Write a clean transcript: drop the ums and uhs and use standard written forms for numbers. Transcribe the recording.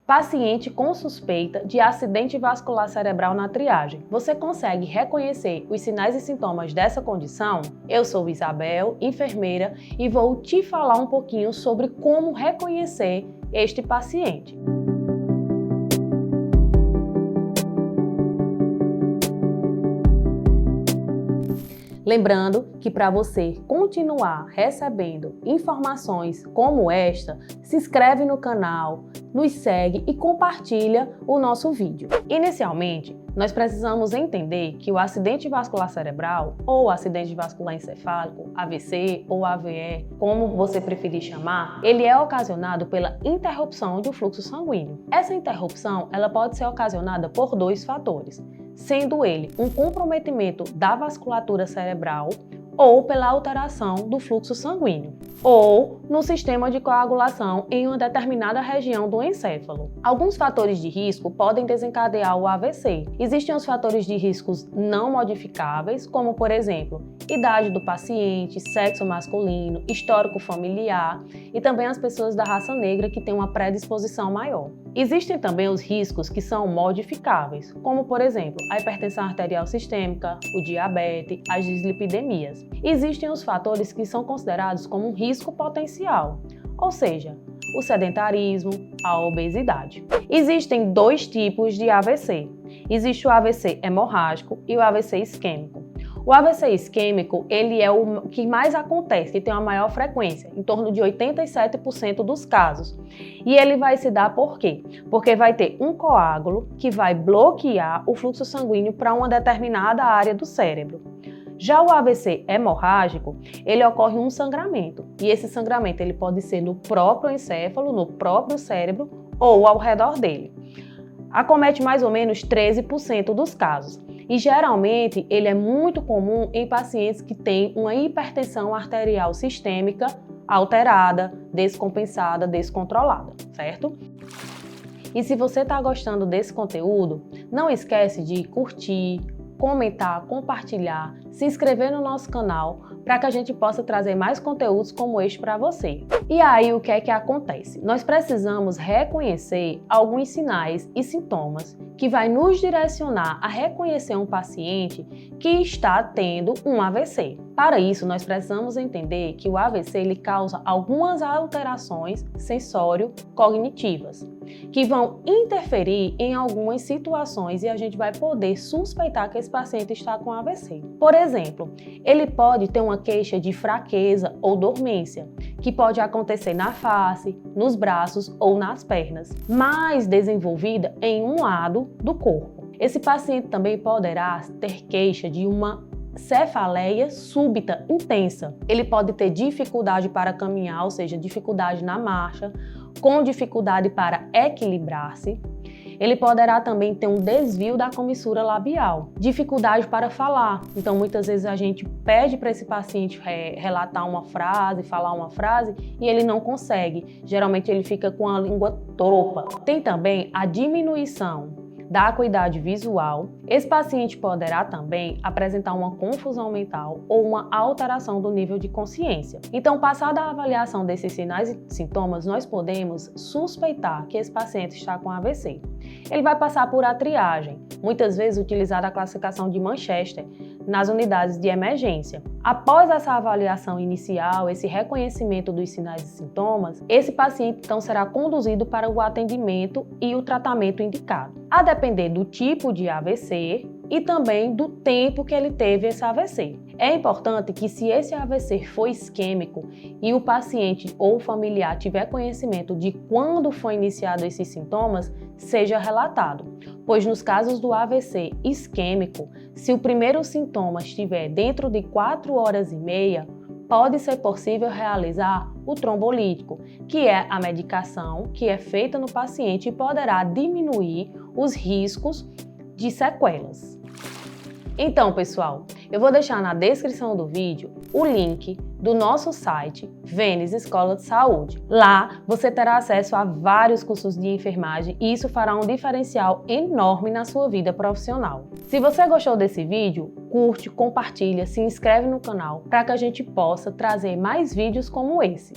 Paciente com suspeita de acidente vascular cerebral na triagem. Você consegue reconhecer os sinais e sintomas dessa condição? Eu sou Isabel, enfermeira, e vou te falar um pouquinho sobre como reconhecer este paciente. Lembrando que para você continuar recebendo informações como esta, se inscreve no canal, nos segue e compartilha o nosso vídeo. Inicialmente, nós precisamos entender que o acidente vascular cerebral ou acidente vascular encefálico, AVC ou AVE, como você preferir chamar, ele é ocasionado pela interrupção do fluxo sanguíneo. Essa interrupção, ela pode ser ocasionada por dois fatores, sendo ele um comprometimento da vasculatura cerebral ou pela alteração do fluxo sanguíneo, ou no sistema de coagulação em uma determinada região do encéfalo. Alguns fatores de risco podem desencadear o AVC. Existem os fatores de riscos não modificáveis, como por exemplo, idade do paciente, sexo masculino, histórico familiar e também as pessoas da raça negra que têm uma predisposição maior. Existem também os riscos que são modificáveis, como por exemplo, a hipertensão arterial sistêmica, o diabetes, as dislipidemias. Existem os fatores que são considerados como um risco potencial, ou seja, o sedentarismo, a obesidade. Existem dois tipos de AVC. Existe o AVC hemorrágico e o AVC isquêmico. O AVC isquêmico, ele é o que mais acontece, que tem uma maior frequência, em torno de 87% dos casos. E ele vai se dar por quê? Porque vai ter um coágulo que vai bloquear o fluxo sanguíneo para uma determinada área do cérebro. Já o AVC hemorrágico, ele ocorre um sangramento, e esse sangramento ele pode ser no próprio encéfalo, no próprio cérebro ou ao redor dele. Acomete mais ou menos 13% dos casos, e geralmente ele é muito comum em pacientes que têm uma hipertensão arterial sistêmica alterada, descompensada, descontrolada, certo? E se você está gostando desse conteúdo, não esquece de curtir, comentar, compartilhar, se inscrever no nosso canal para que a gente possa trazer mais conteúdos como este para você. E aí o que é que acontece? Nós precisamos reconhecer alguns sinais e sintomas que vai nos direcionar a reconhecer um paciente que está tendo um AVC. Para isso, nós precisamos entender que o AVC ele causa algumas alterações sensório-cognitivas que vão interferir em algumas situações e a gente vai poder suspeitar que esse paciente está com AVC. Por exemplo, ele pode ter uma queixa de fraqueza ou dormência, que pode acontecer na face, nos braços ou nas pernas, mais desenvolvida em um lado do corpo. Esse paciente também poderá ter queixa de uma cefaleia súbita intensa. Ele pode ter dificuldade para caminhar, ou seja, dificuldade na marcha, com dificuldade para equilibrar-se. Ele poderá também ter um desvio da comissura labial, dificuldade para falar. Então, muitas vezes a gente pede para esse paciente relatar uma frase, falar uma frase, e ele não consegue. Geralmente ele fica com a língua torta. Tem também a diminuição da acuidade visual. Esse paciente poderá também apresentar uma confusão mental ou uma alteração do nível de consciência. Então, passada a avaliação desses sinais e sintomas, nós podemos suspeitar que esse paciente está com AVC. Ele vai passar por a triagem, muitas vezes utilizada a classificação de Manchester, nas unidades de emergência. Após essa avaliação inicial, esse reconhecimento dos sinais e sintomas, esse paciente então será conduzido para o atendimento e o tratamento indicado, a depender do tipo de AVC e também do tempo que ele teve esse AVC. É importante que, se esse AVC for isquêmico e o paciente ou o familiar tiver conhecimento de quando foi iniciado esses sintomas, seja relatado, pois nos casos do AVC isquêmico, se o primeiro sintoma estiver dentro de 4 horas e meia, pode ser possível realizar o trombolítico, que é a medicação que é feita no paciente e poderá diminuir os riscos de sequelas. Então, pessoal, eu vou deixar na descrição do vídeo o link do nosso site Vênis Escola de Saúde. Lá você terá acesso a vários cursos de enfermagem e isso fará um diferencial enorme na sua vida profissional. Se você gostou desse vídeo, curte, compartilha, se inscreve no canal para que a gente possa trazer mais vídeos como esse.